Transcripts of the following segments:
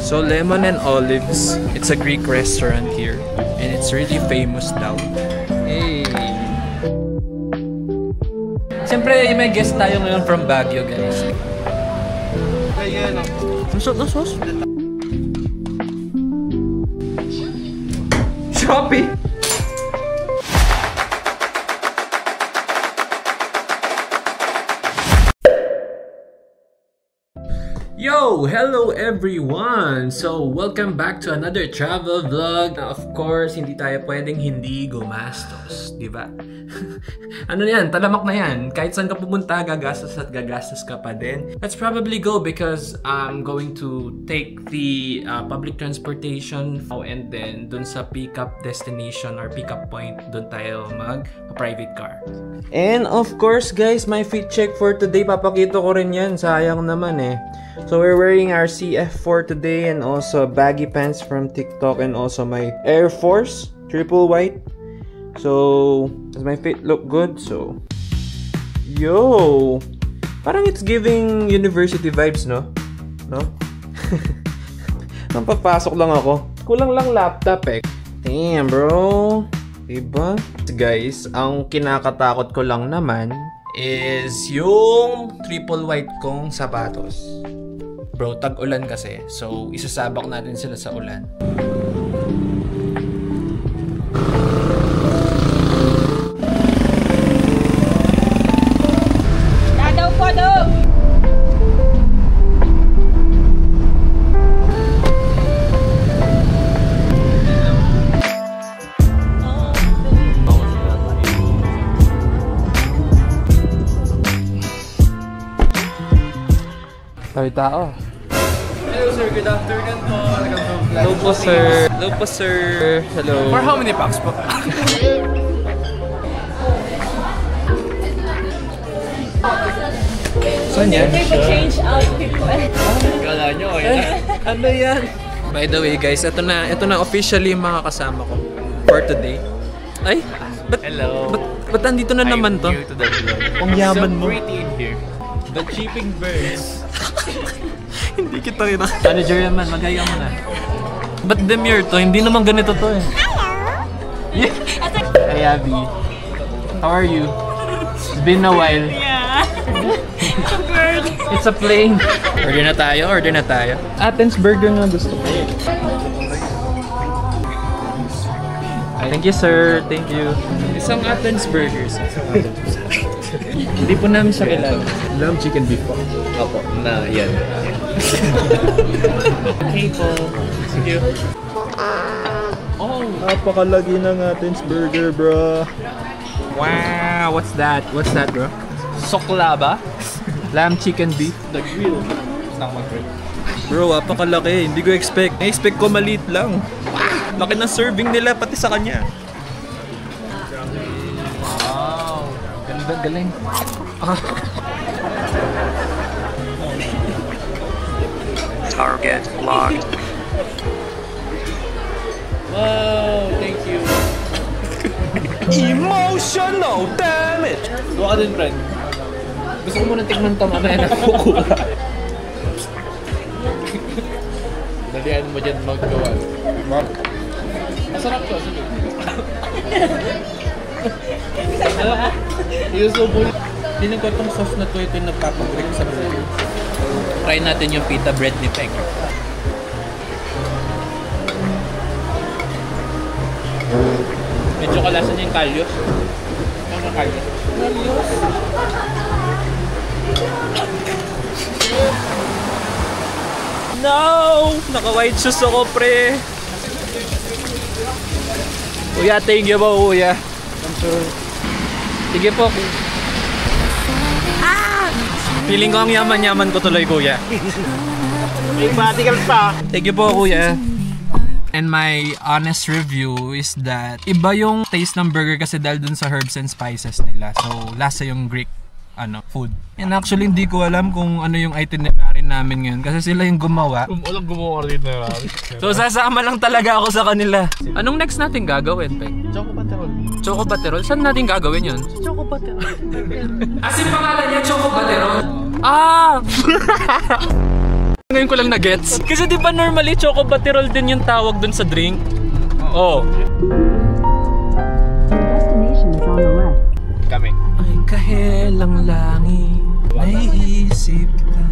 So Lemon and Olives, it's a Greek restaurant here and it's really famous daw. Hey. Siyempre, may guest tayo ngayon from Baguio, guys. Ang sarap na sauce. Shopee! Yo! Hello everyone! So, welcome back to another travel vlog. Now, of course, hindi tayo pwedeng hindi gumastos, di ba? Ano yan? Talamak na yan. Kahit saan ka pumunta, gagastos at gagastos ka pa din. Let's probably go because I'm going to take the public transportation and then dun sa pick-up destination or pick-up point, dun tayo mag-private car. And of course, guys, my fit check for today, papakita ko rin yan. Sayang naman eh. So we're wearing our CF4 today and also baggy pants from TikTok and also my Air Force triple white. So does my fit look good? So yo, parang it's giving university vibes, no? No? Nang papasok lang ako. Kulang lang laptop eh. Damn bro, diba? Guys, ang kinakatakot ko lang naman is yung triple white kong sapatos. Bro, tag-ulan kasi. So, isasabak natin sila sa ulan. Dadaw po daw! Tayo tao. Hello sir, good afternoon po. Hello po sir. Hello po sir. Hello. For how many packs po? Saan yan? Change outfit po. Kala nyo, ano yan? By the way guys, ito na officially yung mga kasama ko for today. Ay, hello. Ba't andito na naman to? To the vlog. Ang yaman mo. So pretty in here. The cheaping birds. Hindi kita rin. Manager naman, magaya mo na. Ba't demure to? Hindi naman ganito to eh. Yeah. Hey Abby. How are you? It's been a while. Yeah. It's a plane. Order na tayo, order na tayo. Athens burger na gusto ko. Thank you sir, thank you. Isang Athens burgers. Hindi po namin siya kilala. Lamb chicken beef po. Opo, na yan. Okay po. Sige. Oh, Napakalagi ng Athens burger, bro. wow, what's that? What's that, bro? Sokla ba? Lamb chicken beef. The grill. Nang mag-grill. Bro, apakalaki. Hindi ko expect. Na-expect ko maliit lang. Laki ng serving nila pati sa kanya. Wow. Ganda, galing. Target locked. Wow, thank you. Emotional damage! Doon ka din, friend. Gusto ko muna tignan ito, mamaya na kukuha. Dalian mo dyan maggawa. Masarap to, sige. Yusubo. Tinan ko itong sauce na to, ito yung nagpapag-break sa burger. Try natin yung pita bread ni Peg. Medyo kalasan niya yung kalyos. Ano kalyos? Kalyos! No! Naka-white shoes ako, pre. Kuya, thank you po, kuya. I'm sure. Sige po. Feeling ko ang yaman-yaman ko tuloy, kuya. May batigal pa! Thank you po, kuya. And my honest review is that iba yung taste ng burger kasi dahil dun sa herbs and spices nila. So, lasa yung Greek food. And actually, hindi ko alam kung ano yung itinerary namin ngayon kasi sila yung gumawa. Walang gumawa rin na rin. So, sasama lang talaga ako sa kanila. Anong next natin gagawin, Peg? Choco Paterol. Choco Paterol? Saan natin gagawin yun? Choco Paterol. As in pangalan niya, Choco Paterol? Ah! Ngayon ko lang na-gets. Kasi di ba normally Choco Batirol din yung tawag dun sa drink? Oh. Kami. Ay kahelang langit, naiisip ka.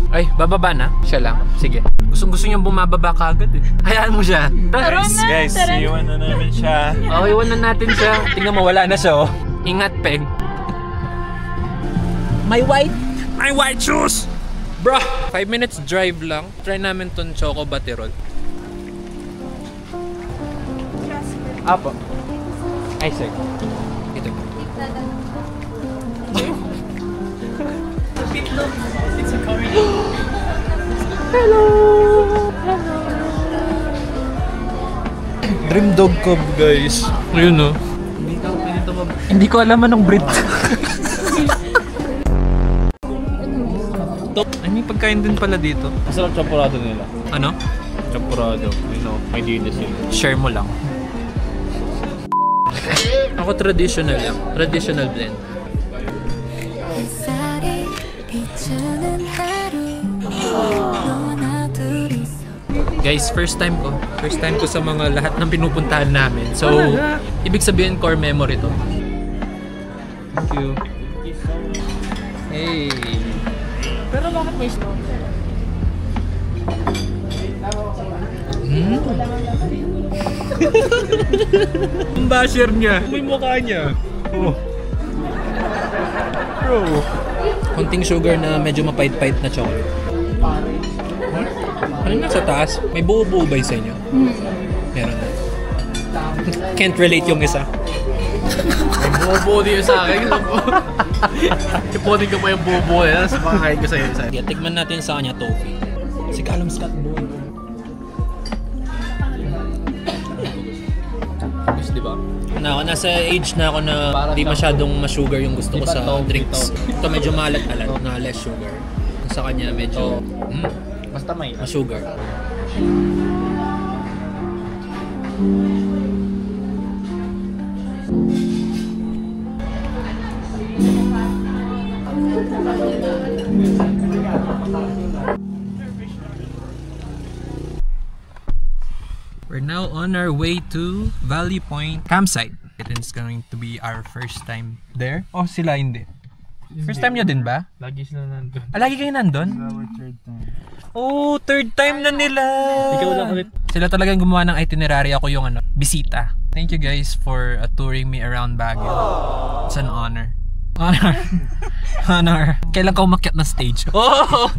Ay, bababa na? Siya lang? Sige. Gusto niyang bumababa kagad eh. Hayaan mo siya. Tara na, Guys, tara na. iwan na namin siya. Okay, iwan na natin siya. Tingnan mo, wala na siya oh. Ingat, Peg. My white. My white shoes! Bro! 5 minutes drive lang. Try namin ton Choco Batirol. Apo. Ay, sir. Ito. It's a curry. Hello! Dream dog cub, guys. Ayun no. Hindi ko alam anong breed. Ay, may pagkain din pala dito. Masarap champurado nila. Ano? Champurado. You know, may dinis yun. Share mo lang. Ako traditional lang. Traditional blend. Guys, first time ko. First time ko sa mga lahat ng pinupuntahan namin. So, ibig sabihin core memory to. Thank you. Hey. Pero bakit may snow? Ang basher niya. May mukha niya. Oh. Bro. Konting sugar na medyo mapait-pait na chocolate. Ano na sa taas? May buo-buo ba sa inyo? Meron na. Can't relate yung isa. May buo-buo din sa akin. Iponin ko pa yung buo-buo yan. Sa mga kain ko sa'yo. Sige, tikman natin sa kanya toffee. Si Callum Scott Boy. Gusto diba? Nasa age na ako na di masyadong ma-sugar yung gusto ko sa drinks. Ito medyo maalat-alat na less sugar. Sa kanya medyo Basta may. ma-sugar. We're now on our way to Valley Point campsite. It is going to be our first time there. Oh, sila hindi. First time nyo din ba? Lagi sila nandun. Ah, lagi kayo nandun? Our third time. Oh, third time na nila! Ikaw lang ulit. Sila talagang gumawa ng itinerary, ako yung bisita. Thank you guys for touring me around Baguio. It's an honor. Honor. Kailan ka umakyat na stage? Oh!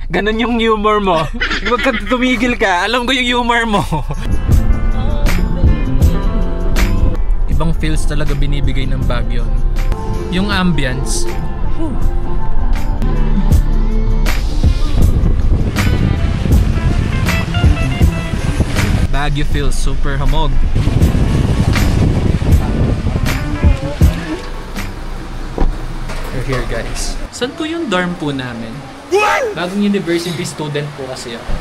Ganon yung humor mo. Huwag ka tumigil ka. Alam ko yung humor mo. Ibang feels talaga binibigay ng Baguio. Yung ambience. Baguio feels super hamog. We're here guys. Saan po yung dorm po namin? Bagong university student po kasi ako.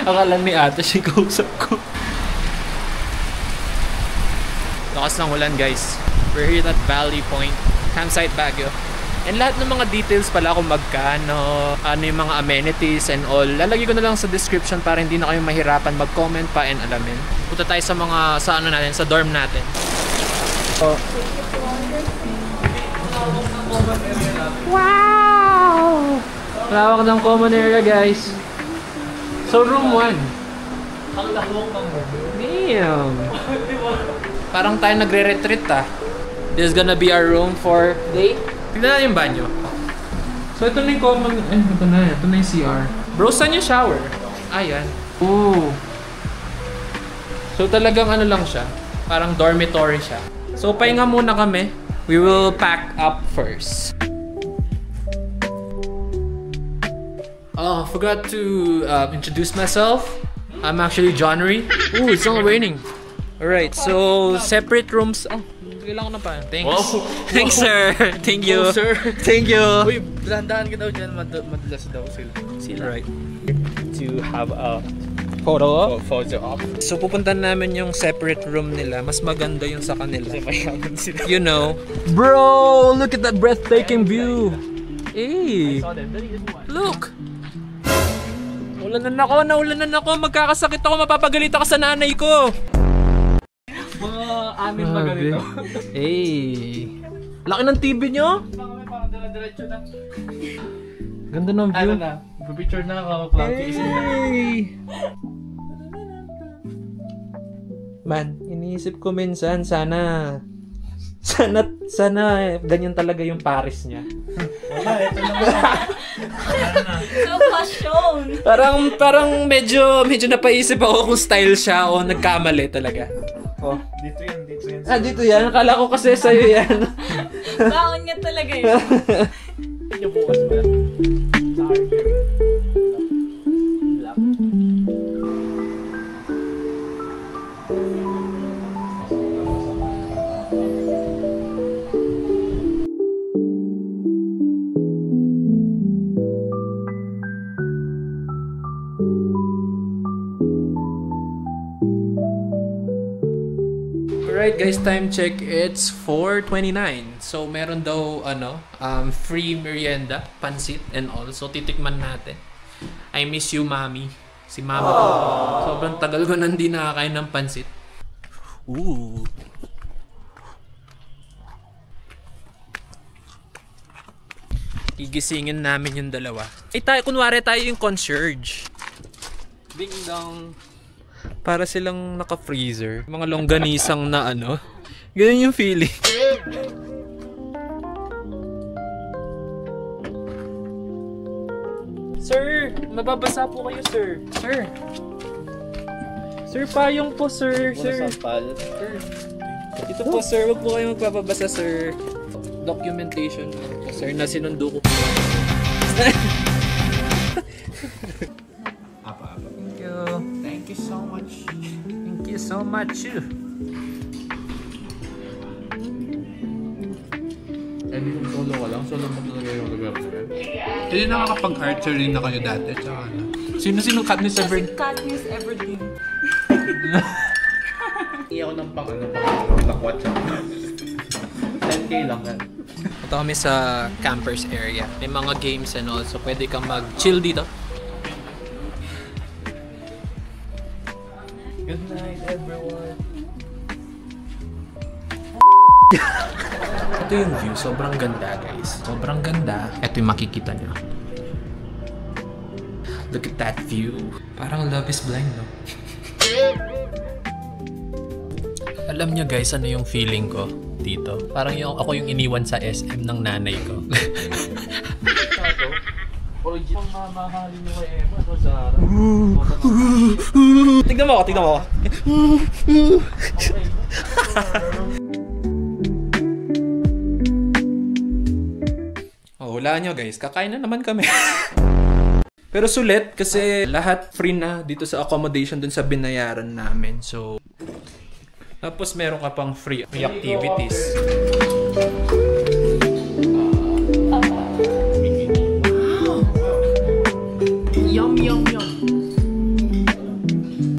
Akala ni ate siya kausap ko. Lakas ng ulan guys. We're here at Valley Point, campsite Baguio. And lahat ng mga details pala kung magkano, ano yung mga amenities and all, lalagay ko na lang sa description para hindi na kayo mahirapan mag-comment pa and alamin. Punta tayo sa mga, sa dorm natin. Oh. Wow! Lawak ng common area guys. So room 1. Ang lawak ng room. Damn! Parang tayo nagre-retreat ah. This is gonna be our room for day. Tignan natin yung banyo. So ito na yung common... ito na yung CR. Bro, saan yung shower? Ayan. Ooh. So talagang ano lang siya. Parang dormitory siya. So pahinga muna kami. We will pack up first. Oh, forgot to introduce myself. I'm actually Johnry. Ooh, it's not raining. Alright, so separate rooms. Oh, kailangan na pa. Thanks. Wow. Thanks, sir. Thank you. Oh, sir. Thank you. Uy, dahan-dahan ka daw dyan. Madulas daw sila. Right. To have a Photo photo op. So pupuntan namin yung separate room nila. Mas maganda yung sa kanila. Kasi mayaman sila. You know. Bro, look at that breathtaking view. Hey. I saw them. Look. Naulanan ako. Magkakasakit ako, mapapagalit ako sa nanay ko. Mga anim na ganito. Hey. Laki ng TV nyo. Parang dala-diretso na. Ganda ng view. Ano na? Picture na ako. Practice na. Man, iniisip ko minsan, sana ganyan talaga yung Paris niya. Wala, ito naman. So passion. Parang medyo napaisip ako kung style siya o nagkamali talaga. Oh. Dito yan. Ah, dito yan. Akala ko kasi sa'yo yan. Baon niya talaga yun. Yung bukas mo yan. Sorry. Black. Alright guys, time check. It's 4:29. So meron daw free merienda, pansit and all. So titikman natin. I miss you, Mami. Si Mama ko. Sobrang tagal ko nang di nakakain ng pansit. Ooh. Gigisingin namin yung dalawa. Kunwari tayo yung concierge. Ding dong. Para silang naka-freezer. Mga longganisang na Ganun yung feeling. Sir, mababasa po kayo, sir. Sir, payong po, sir. Sir. Ito po, sir. Huwag po kayo magpapabasa, sir. Documentation po, sir, na sinundo ko po. Thank you so much. Thank you so much. And kung solo ka lang, solo mo talaga yung lugar na yan. Hindi nakakapag-archery na kayo dati, tsaka Sino Katniss Everdeen? Kasi Katniss Everdeen. Hindi ako ng pang watch 10K lang yan. Ito kami sa campers area. May mga games and all, so pwede kang mag-chill dito. Good night, everyone. Ito yung view. Sobrang ganda, guys. Sobrang ganda. Ito yung makikita nyo. Look at that view. Parang Love is Blind, no? Alam nyo, guys, ano yung feeling ko dito? Parang ako yung iniwan sa SM ng nanay ko. Original mamahalin mo kay Emma, no, Zara? Tignan mo ako. Hulaan nyo guys, kakain na naman kami. Pero sulit kasi lahat free na dito sa accommodation dun sa binayaran namin. So, tapos meron ka pang free activities. Yum.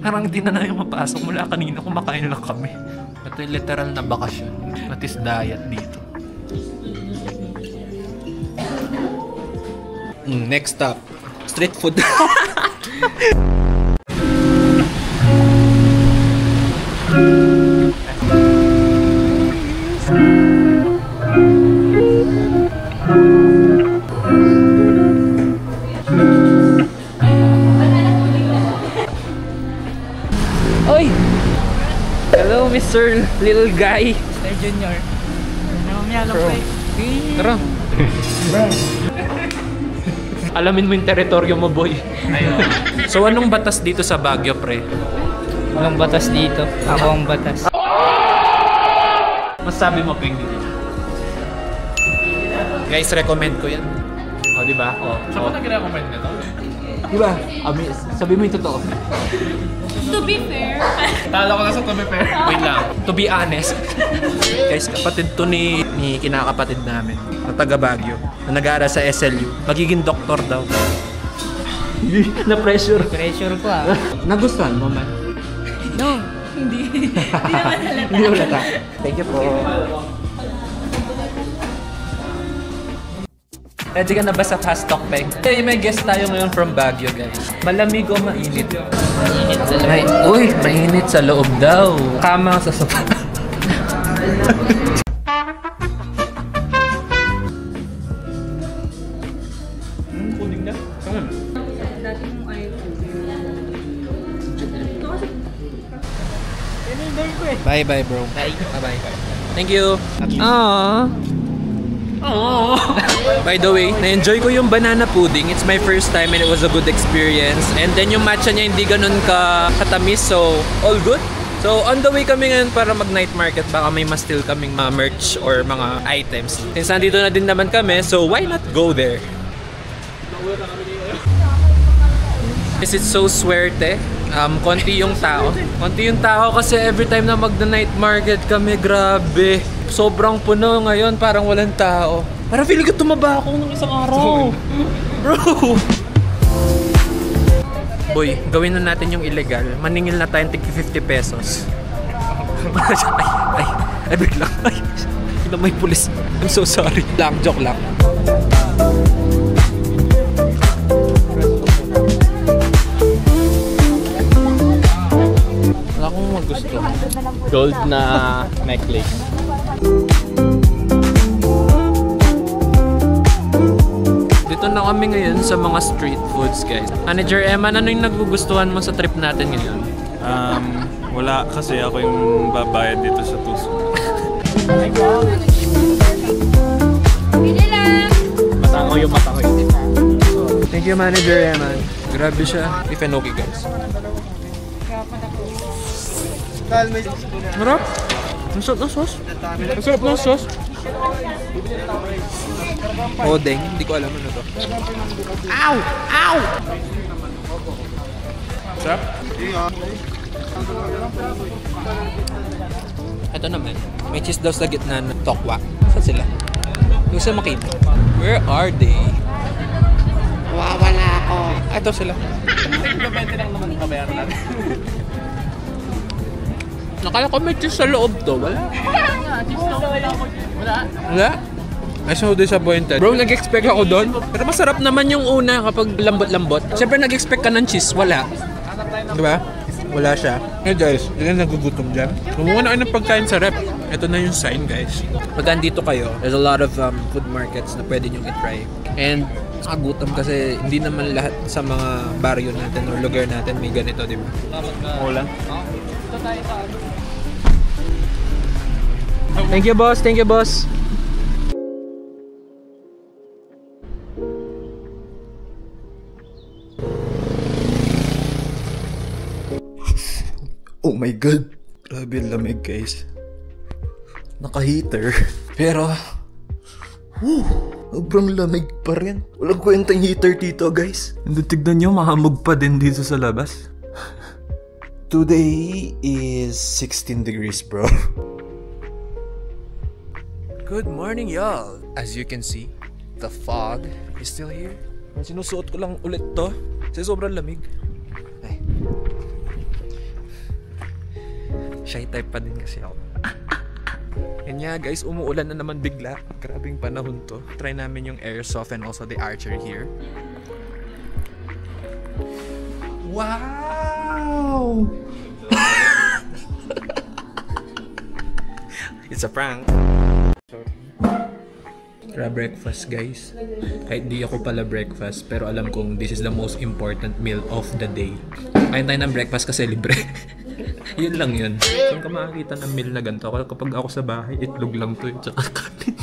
Parang di na namin mapasok mula kanina, kumakain lang kami. Ito yung literal na bakasyon. At is diet dito. Next stop, street food. Oy! Hello, Mr. Little Guy. Mr. Junior. Namamiyalo ko eh. Tara. Alamin mo yung teritoryo mo, boy. So, anong batas dito sa Baguio, pre? Walang batas dito. Ako ang batas. Masabi mo, Peng, dito. Guys, recommend ko yan. O, diba? Saan mo na gina-comment nito? Diba? Sabi mo yung totoo. To be fair. Talo ko na sa Tommy Fair. Wait lang. To be honest. Guys, kapatid to ni kinakapatid namin. Na taga Baguio. Na nag-aaral sa SLU. Magiging doktor daw. Na-pressure. Pressure ko Nagustuhan mo man? No. Hindi naman halata. Hindi halata. Thank you po. Ready ka na ba sa fast talk, Peng? Hey, may guest tayo ngayon from Baguio, guys. Malamig o mainit? Mainit sa loob. Uy, mainit sa loob daw. Kama sa sofa. Kuning na? Saan? Dati mong iPhone. Bye-bye, bro. Bye. Bye-bye. Thank you. Aww. Aww. By the way, na-enjoy ko yung banana pudding. It's my first time and it was a good experience. And then yung matcha niya hindi ganun katamis, so all good. So on the way kami ngayon para mag-night market. Baka may ma-steal kaming mga merch or mga items. Since nandito na din naman kami, so why not go there? Is it so swerte? Konti yung tao. Konti yung tao kasi every time na mag-night market kami, grabe. Sobrang puno ngayon, parang walang tao. Parang feeling ko tumaba ako nung isang araw. Bro! Boy, gawin na natin yung illegal. Maningil na tayong tig 50 pesos. Ay, biglang. Ay, may pulis. I'm so sorry. Lang, joke lang. Wala akong magusto. Gold na necklace. Dito na kami ngayon sa mga street foods, guys. Manager Eman, ano yung nagugustuhan mo sa trip natin ngayon? Wala kasi ako yung babayad dito sa Tuso. Matango yung matango. Thank you, Manager Eman. Grabe siya. If and okay, guys. Marap? Ang sarap ng sauce. Ang sarap ng sauce. Odeng. Hindi ko alam ano to. Ow! Ow! Sarap? Ito naman. May cheese daw sa gitna ng tokwa. Saan sila? Hindi ko sila makita. Where are they? Wala ako. Ito sila. Nakala ko may cheese sa loob to. Wala. Wala? I'm so disappointed. Bro, nag-expect ako doon. Pero masarap naman yung una kapag lambot-lambot. Siyempre nag-expect ka ng cheese. Wala. Diba? Wala siya. Hey guys, hindi na nagugutom dyan. Kumuha na kayo ng pagkain sa rep. Ito na yung sign, guys. Pag andito kayo, there's a lot of food markets na pwede nyong i-try. And nakagutom kasi hindi naman lahat sa mga barrio natin or lugar natin may ganito, di ba? Wala. Thank you, boss. Thank you, boss. Oh my god, grabe ang lamig guys. Naka-heater. Pero, sobrang lamig pa rin. Walang kwentang heater dito guys. And tignan nyo, mahamog pa din dito sa labas. Today is 16 degrees bro. Good morning, y'all. As you can see, the fog is still here. Sinusuot ko lang ulit to kasi sobrang lamig. Ay. Shy type pa din kasi ako. And yeah guys, umuulan na naman bigla. Grabing panahon to. Try namin yung airsoft and also the archery here. Wow! It's a prank. Tara breakfast guys. Kahit di ako pala breakfast, pero alam kong this is the most important meal of the day. Kain tayo ng breakfast kasi libre. Yun lang yun. Saan ka makakita ng meal na ganito? Kapag ako sa bahay, itlog lang to. Tsaka kanin.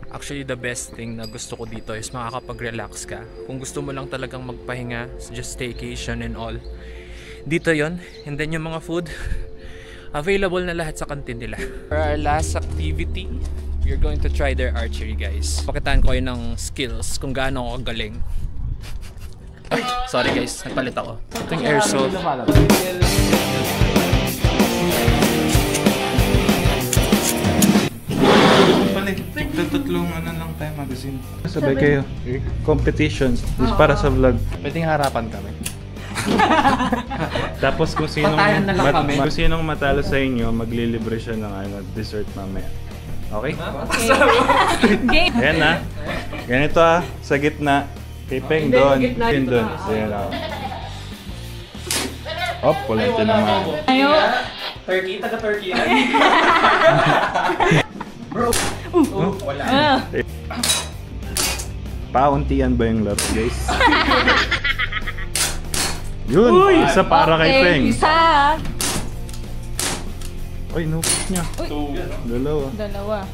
Actually, the best thing na gusto ko dito is makakapag-relax ka. Kung gusto mo lang talagang magpahinga, just staycation and all. Dito yon. And then yung mga food, available na lahat sa kantin nila. For our last activity, we're going to try their archery, guys. Pakitaan ko yun ng skills, kung gaano ako galing. Ay, sorry guys, nagpalit ako. Ito yung airsoft. pala tatlong ano lang tayo magazine. Sabay kayo. Competition. Para sa vlog. Pwedeng harapan kami. Tapos kung sinong, Patayan na lang kami. kung sinong matalo sa inyo, maglilibre siya ng dessert mamaya. Okay? Game. Ayan na. Ganito sa gitna. Kay Peng doon. Peng doon. Ayan na. Oh, pulente naman. Ayo. Turkey, taga-Turkey. Ah. Pauntian ba yung laro, guys? Yun! Isa para kay Peng. Isa. Ay, nupit niya. Dalawa.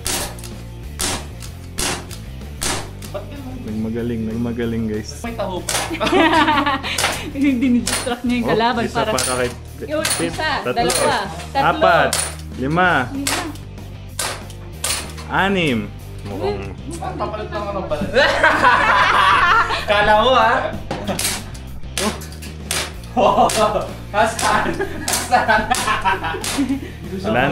Nagmagaling guys. Dinidistract niya yung kalaban Isa para... para kay Yun, isa, Tatlo. dalawa, tatlo. Apat. 5. 6. Mukhang... Kala mo Hasan! Wala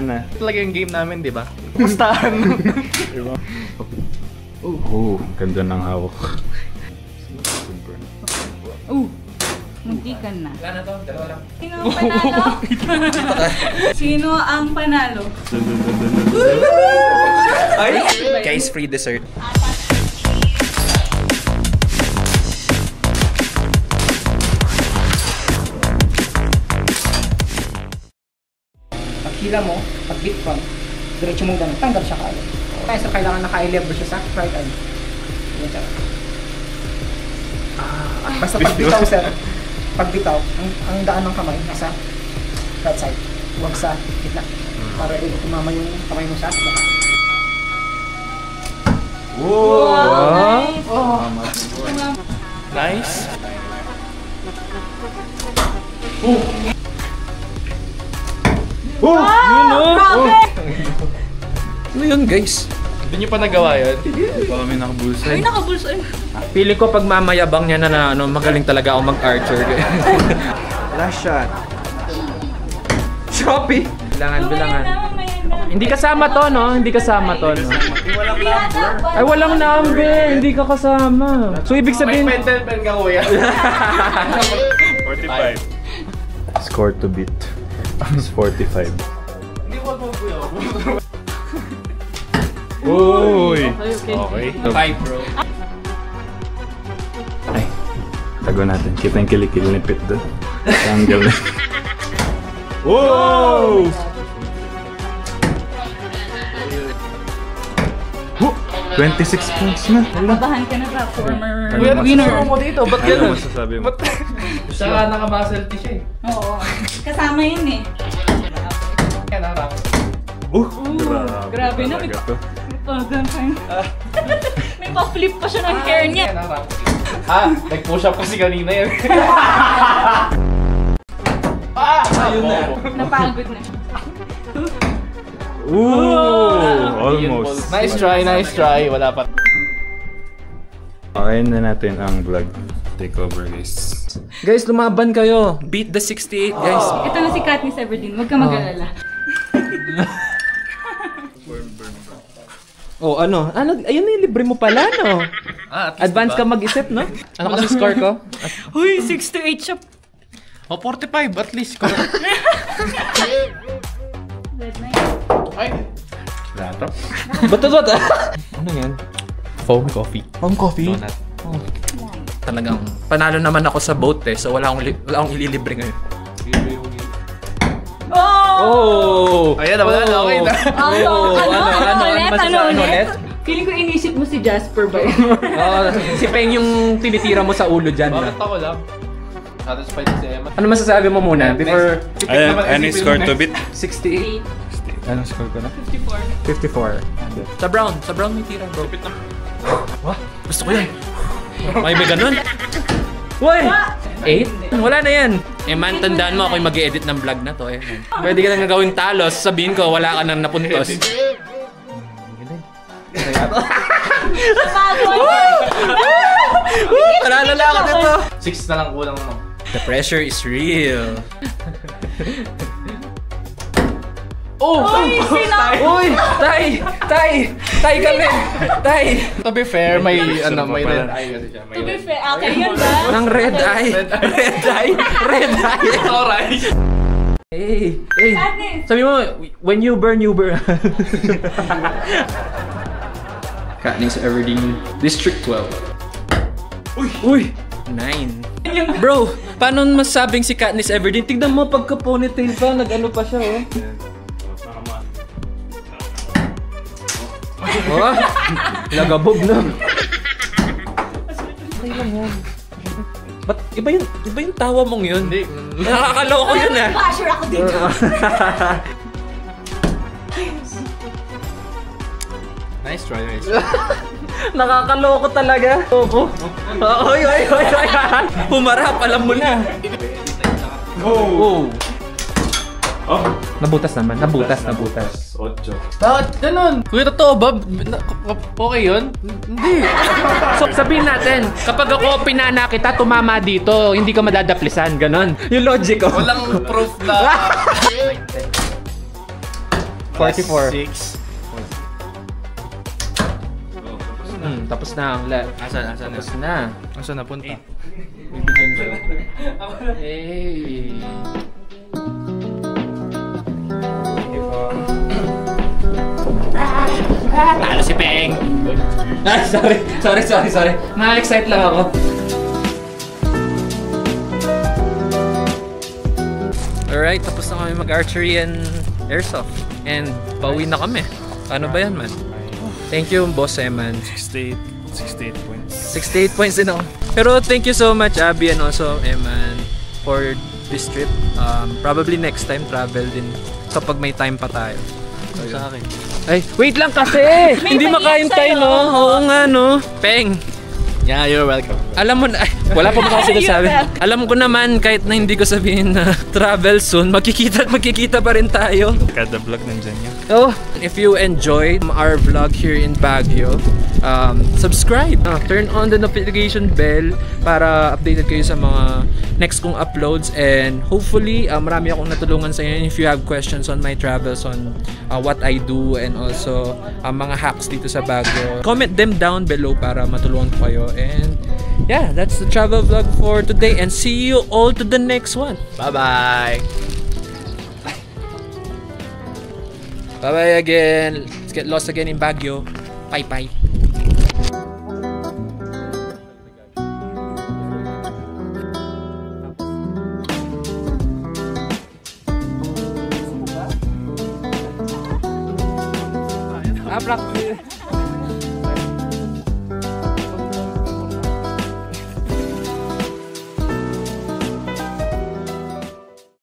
na. Talaga yung game namin, di ba? Diba? Ganda ng hawak. Muntikan na. Wala na to, dalawa lang. Sino ang panalo? Ay! Guys, free dessert. Hila mo, pag bit front, diretso mong ganun, tanggal siya kaagad. Kaya so kailangan naka-lever siya sa right eye. Yan siya. Basta pag bitaw sir, pag bitaw, ang daan ng kamay nasa right side, huwag sa gitna. Para tumama yung kamay mo sa baka. Nice. Ano yun, guys? Hindi nyo pa nagawa yun? Hindi pa kami nakabulsa. Ay, nakabulsa. Feeling ko pag mamayabang niya na magaling talaga ako mag-archer. Last shot. Shopee! Bilangan. Hindi kasama to, no? Hindi kasama to, no? Ay, walang number! Hindi ka kasama. So, ibig sabihin... May pen ka, kuya. 45. Score to beat. Is 45. Hindi mo po, kuya. Uy! Okay. Okay. 5, bro. Ay, tago natin. Kita yung kilikil ni Pit doon. Tanggal na. Wow! 26 points na. Babahan ka na ba, former Kuya, winner? nagsasama mo dito. Ba't Ano ganun? masasabi mo? Saka naka-muscle tee siya eh. Oo. Kasama yun eh. Kaya narap. Grabe na. Talaga to. May pa-flip pa siya ng hair niya. Kaya narap. Nag-push up kasi kanina yun. Ayun na. Napagod na. Almost. Nice try. Wala pa. Okay na natin ang vlog takeover, guys. Guys, lumaban kayo. Beat the 68, guys. Ito na si Katniss Everdeen. Huwag ka mag-alala. Oh, ano? Ayun na yung libre mo pala, no? Advance ka mag-isip, no? Ano kasi score ko? Uy, 6-8 siya. Oh, 45 at least. Red na Ay! Lato. Ba't? Ano yan? Foam coffee. Foam coffee? Donut. Oh. Talagang panalo naman ako sa boat eh. So wala akong ililibre ngayon. Oh! Ayan, naman na. Okay na. Ano ulit? Feeling ko inisip mo si Jasper ba yun? Si Peng yung tinitira mo sa ulo dyan. Bakit ako lang? Satisfied si Emma. Ano masasabi mo muna? Before Any score to beat? 68? Anong score ko na? 54. 54. Sa brown may tira, bro. Wah, gusto ko yan. May ganun. Uy! 8? Wala na yan. Eh man, tandaan mo ako yung mag-edit ng vlog na to eh. Pwede ka nang gawing talos, sabihin ko wala ka nang napuntos. Panalala ako na to. 6 na lang kulang mo. The pressure is real. Uy! Tay kami! Tay! To be fair, may red eye kasi siya. To be fair, okay yun ba? Nang red eye! Red eye! Alright. Hey! Sadness. Sabi mo, when you burn, you burn. Katniss Everdeen, District 12. Uy! 9. Bro, paano masabing si Katniss Everdeen? Tignan mo pagka-ponytail pa, nag-ano pa siya, oh. Oh, lagabog na. Ay lang yan. Ba't iba yung tawa mong yun? Hindi. Nakakaloko yun ah. Basher ako dito. Nice try. Nakakaloko talaga. Opo. Oy. Humarap, alam mo na. Oh. Nabutas naman. Nabutas. 8. Bakit ganun? Kuya, totoo ba? Okay yun? Hindi. So, sabihin natin, kapag ako pinana kita, tumama dito, hindi ka madadaplisan, ganon. Yung logic ko. Walang proof na. 44. 6. Tapos na ang left. Asan Tapos na. Asan na punta? Hey. Talo si Peng. Sorry. Na-excite lang ako. Alright, tapos na kami mag-archery and airsoft. And pauwi na kami. Ano ba yan, man? Thank you, Boss Eman. 68 points. 68 points din ako. Pero thank you so much, Abby, and also Eman, for this trip. Probably next time, travel din kapag may time pa tayo. So, Sa akin. ay, wait lang kasi! Hindi makain tayo, no? Oo nga, no? Peng! Yeah, you're welcome. Alam mo na, ay, wala pa mo kasi nasabi. Alam ko naman, kahit na hindi ko sabihin na travel soon, magkikita pa rin tayo. Kada vlog nandyan yan. Oh, if you enjoyed our vlog here in Baguio, subscribe. Turn on the notification bell para updated kayo sa mga next kong uploads, and hopefully marami akong natulungan sa inyo if you have questions on my travels, on what I do, and also mga hacks dito sa Baguio. Comment them down below para matulungan ko kayo. And yeah, that's the travel vlog for today, and see you all to the next one. Bye-bye. Bye-bye again. Let's get lost again in Baguio. Bye-bye. Practice.